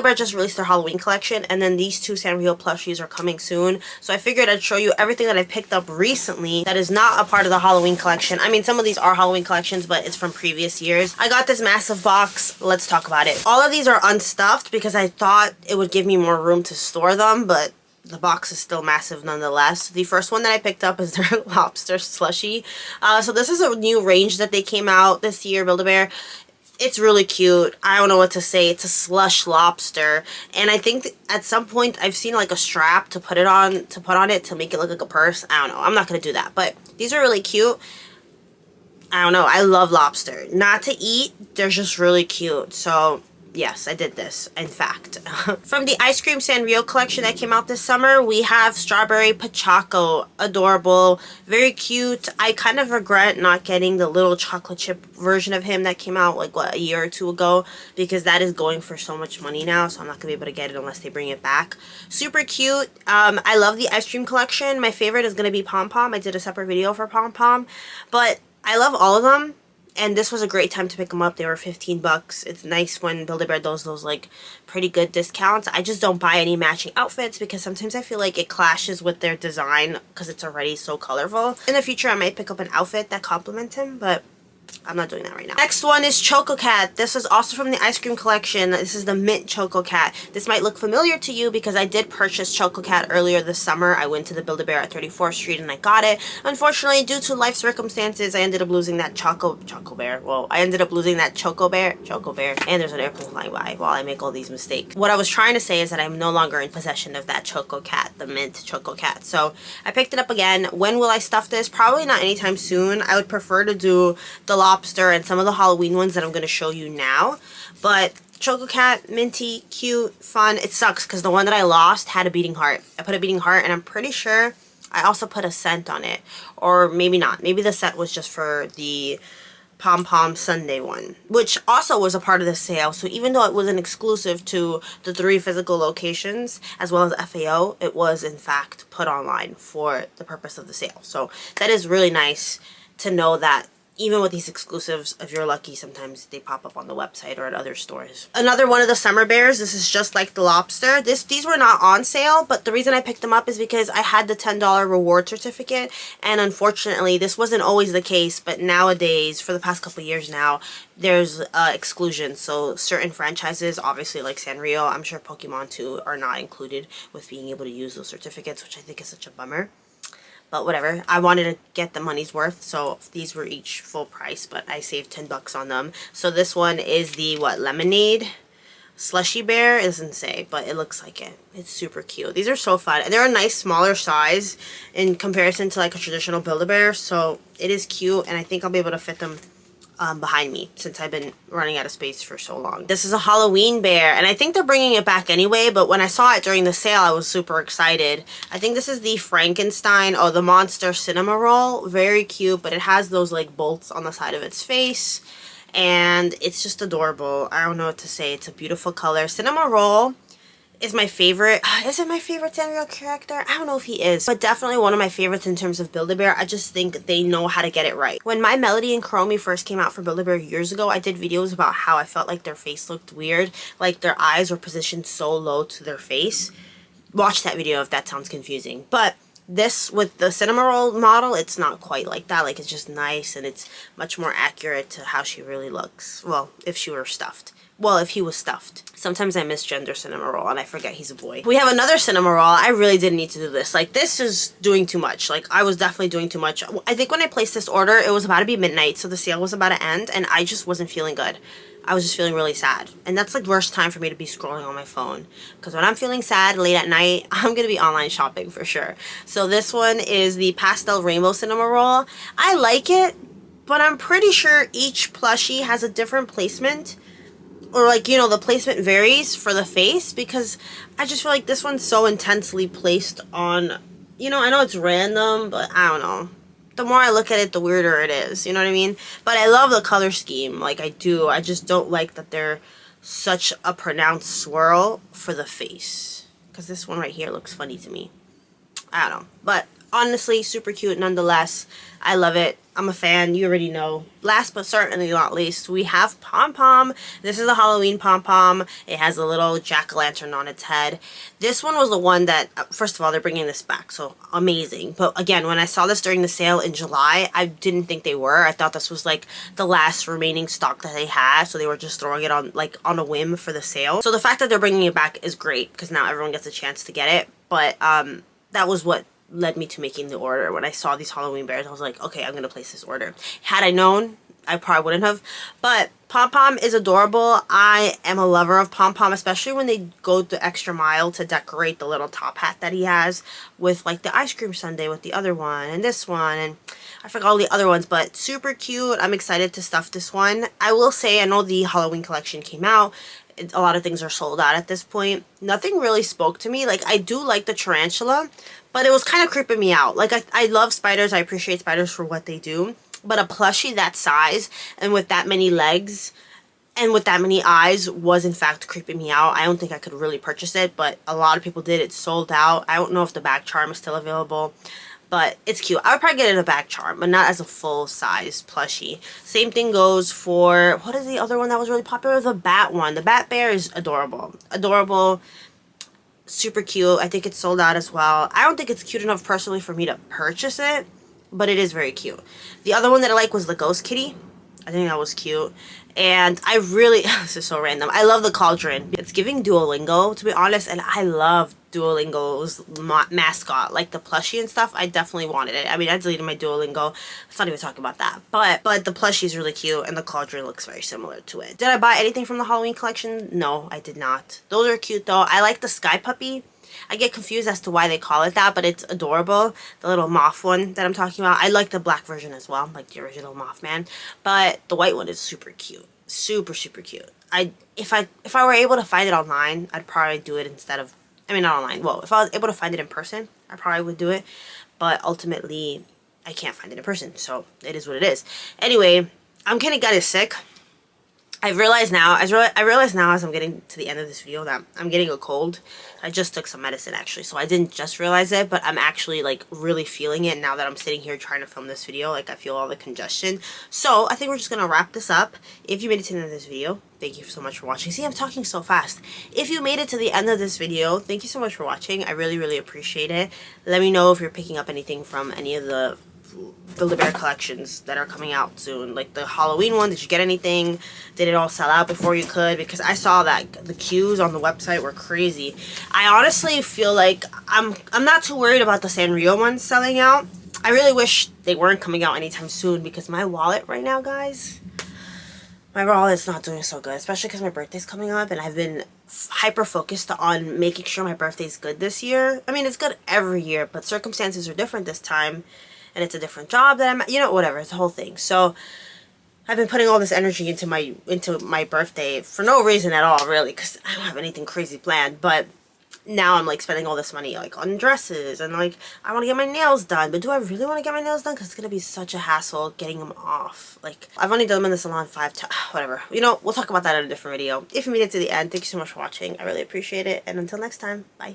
Build-A-Bear just released their Halloween collection, and then these two Sanrio plushies are coming soon. So I figured I'd show you everything that I picked up recently that is not a part of the Halloween collection. I mean, some of these are Halloween collections, but it's from previous years. I got this massive box. Let's talk about it. All of these are unstuffed because I thought it would give me more room to store them, but the box is still massive nonetheless. The first one that I picked up is their lobster slushie. So this is a new range that they came out this year, Build-A-Bear. It's really cute. I don't know what to say. It's a slush lobster, and I think at some point I've seen like a strap to put on it to make it look like a purse. I don't know. I'm not gonna do that, but these are really cute. I don't know. I love lobster. Not to eat, they're just really cute. So yes, I did this, in fact. From the Ice Cream Sanrio collection that came out this summer, we have Strawberry Pachaco. Adorable, very cute. I kind of regret not getting the little chocolate chip version of him that came out like, what, a year or two ago, because that is going for so much money now, so I'm not going to be able to get it unless they bring it back. Super cute. I love the ice cream collection. My favorite is going to be Pom Pom. I did a separate video for Pom Pom, but I love all of them. And this was a great time to pick them up. They were 15 bucks. It's nice when Build-A-Bear does those like pretty good discounts. I just don't buy any matching outfits because sometimes I feel like it clashes with their design because it's already so colorful. In the future, I might pick up an outfit that complements him, but I'm not doing that right now. Next one is Choco Cat. This is also from the ice cream collection. This is the mint Choco Cat. This might look familiar to you because I did purchase Choco Cat earlier this summer. I went to the Build-A-Bear at 34th Street and I got it. Unfortunately, due to life circumstances, I ended up losing that Choco Bear. Well, I ended up losing that Choco Bear, and there's an airplane flying by while I make all these mistakes. What I was trying to say is that I'm no longer in possession of that Choco Cat, the mint Choco Cat. So I picked it up again. When will I stuff this? Probably not anytime soon. I would prefer to do the lobster and some of the Halloween ones that I'm going to show you now, but Choco Cat, minty, cute, fun. It sucks because the one that I lost had a beating heart. I put a beating heart, and I'm pretty sure I also put a scent on it, or maybe not. Maybe the scent was just for the Pom Pom Sunday one, which also was a part of the sale. So even though it wasn't exclusive to the 3 physical locations as well as FAO, it was in fact put online for the purpose of the sale. So that is really nice to know that even with these exclusives, if you're lucky, sometimes they pop up on the website or at other stores. Another one of the summer bears. This is just like the lobster. These were not on sale, but the reason I picked them up is because I had the $10 reward certificate, and unfortunately, this wasn't always the case, but nowadays, for the past couple of years now, there's exclusions. So certain franchises, obviously like Sanrio, I'm sure Pokemon too, are not included with being able to use those certificates, which I think is such a bummer. But whatever, I wanted to get the money's worth, so these were each full price, but I saved 10 bucks on them. So this one is the, what, lemonade slushy bear? It doesn't say, but it looks like it. It's super cute. These are so fun. And they're a nice smaller size in comparison to like a traditional Build-A-Bear, so it is cute, and I think I'll be able to fit them behind me since I've been running out of space for so long. This is a Halloween bear, and I think they're bringing it back anyway, but when I saw it during the sale, I was super excited. I think this is the Frankenstein, or the Monster Cinema Roll. Very cute, but it has those like bolts on the side of its face, and it's just adorable. I don't know what to say. It's a beautiful color. Cinema Roll is my favorite. Is it my favorite Sanrio character? I don't know if he is, but definitely one of my favorites in terms of Build-A-Bear. I just think they know how to get it right. When My Melody and Chromie first came out for Build-A-Bear years ago, I did videos about how I felt like their face looked weird, like their eyes were positioned so low to their face. Watch that video if that sounds confusing. But this, with the Cinema Roll model, it's not quite like that. Like, it's just nice, and it's much more accurate to how she really looks. Well, if she were stuffed. Well, if he was stuffed. Sometimes I misgender Cinema Roll and I forget he's a boy. We have another Cinema Roll. I really didn't need to do this. Like, this is doing too much. Like, I was definitely doing too much. I think when I placed this order, it was about to be midnight, so the sale was about to end, and I just wasn't feeling good. I was just feeling really sad. And that's like worst time for me to be scrolling on my phone. Because when I'm feeling sad late at night, I'm going to be online shopping for sure. So this one is the Pastel Rainbow Cinema Roll. I like it, but I'm pretty sure each plushie has a different placement. Or like, you know, the placement varies for the face, because I just feel like this one's so intensely placed on, you know, I know it's random, but I don't know. The more I look at it, the weirder it is, you know what I mean? But I love the color scheme, like I do. I just don't like that they're such a pronounced swirl for the face. Because this one right here looks funny to me. I don't know. But honestly, super cute nonetheless. I love it. I'm a fan. You already know. Last but certainly not least, we have Pom Pom. This is a Halloween Pom Pom. It has a little jack-o'-lantern on its head. This one was the one that, first of all, they're bringing this back, so amazing. But again, when I saw this during the sale in July, I didn't think they were. I thought this was like the last remaining stock that they had, so they were just throwing it on like on a whim for the sale. So the fact that they're bringing it back is great because now everyone gets a chance to get it. But that was what led me to making the order. When I saw these Halloween bears, I was like, okay, I'm gonna place this order. Had I known, I probably wouldn't have. But Pom Pom is adorable. I am a lover of Pom Pom, especially when they go the extra mile to decorate the little top hat that he has with like the ice cream sundae with the other one and this one, and I forgot all the other ones, but super cute. I'm excited to stuff this one. I will say, I know the Halloween collection came out. A lot of things are sold out at this point. Nothing really spoke to me. Like, I do like the tarantula, but it was kind of creeping me out. Like, I love spiders. I appreciate spiders for what they do. But a plushie that size and with that many legs and with that many eyes was in fact creeping me out. I don't think I could really purchase it, but a lot of people did. It's sold out. I don't know if the back charm is still available, but it's cute. I would probably get it in a back charm, but not as a full-size plushie. Same thing goes for, what is the other one that was really popular? The bat one. The bat bear is adorable. Adorable. Super cute. I think it's sold out as well. I don't think it's cute enough personally for me to purchase it, but it is very cute. The other one that I like was the ghost kitty. I think that was cute. And I really, this is so random, I love the cauldron. It's giving Duolingo, to be honest, and I love Duolingo's mascot, like the plushie and stuff. I definitely wanted it. I mean, I deleted my Duolingo. Let's not even talk about that. But the plushie is really cute, and the cauldron looks very similar to it. Did I buy anything from the Halloween collection? No, I did not. Those are cute, though. I like the sky puppy. I get confused as to why they call it that, but it's adorable. The little moth one that I'm talking about. I like the black version as well, like the original Mothman. But the white one is super cute. Super, super cute. If I were able to find it online, I'd probably do it instead of, I mean, not online. Well, if I was able to find it in person, I probably would do it. But ultimately, I can't find it in person, so it is what it is. Anyway, I'm kind of getting sick. I realize now as I'm getting to the end of this video that I'm getting a cold. I just took some medicine actually, so I didn't just realize it, but I'm actually like really feeling it now that I'm sitting here trying to film this video. Like, I feel all the congestion. So I think we're just gonna wrap this up. If you made it to the end of this video, thank you so much for watching. See, I'm talking so fast. If you made it to the end of this video, thank you so much for watching. I really, really appreciate it. Let me know if you're picking up anything from any of the Build-A-Bear collections that are coming out soon. Like the Halloween one, did you get anything? Did it all sell out before you could? Because I saw that the queues on the website were crazy. I honestly feel like I'm not too worried about the Sanrio ones selling out. I really wish they weren't coming out anytime soon because my wallet right now, guys, my wallet's not doing so good, especially because my birthday's coming up and I've been hyper focused on making sure my birthday's good this year. I mean, it's good every year, but circumstances are different this time. And it's a different job that I'm, you know, whatever, it's the whole thing. So I've been putting all this energy into my birthday for no reason at all, really, because I don't have anything crazy planned. But now I'm like spending all this money like on dresses and like I want to get my nails done. But do I really want to get my nails done? Because it's gonna be such a hassle getting them off. Like, I've only done them in the salon 5 times, whatever. You know, we'll talk about that in a different video. If you made it to the end, thank you so much for watching. I really appreciate it. And until next time, bye.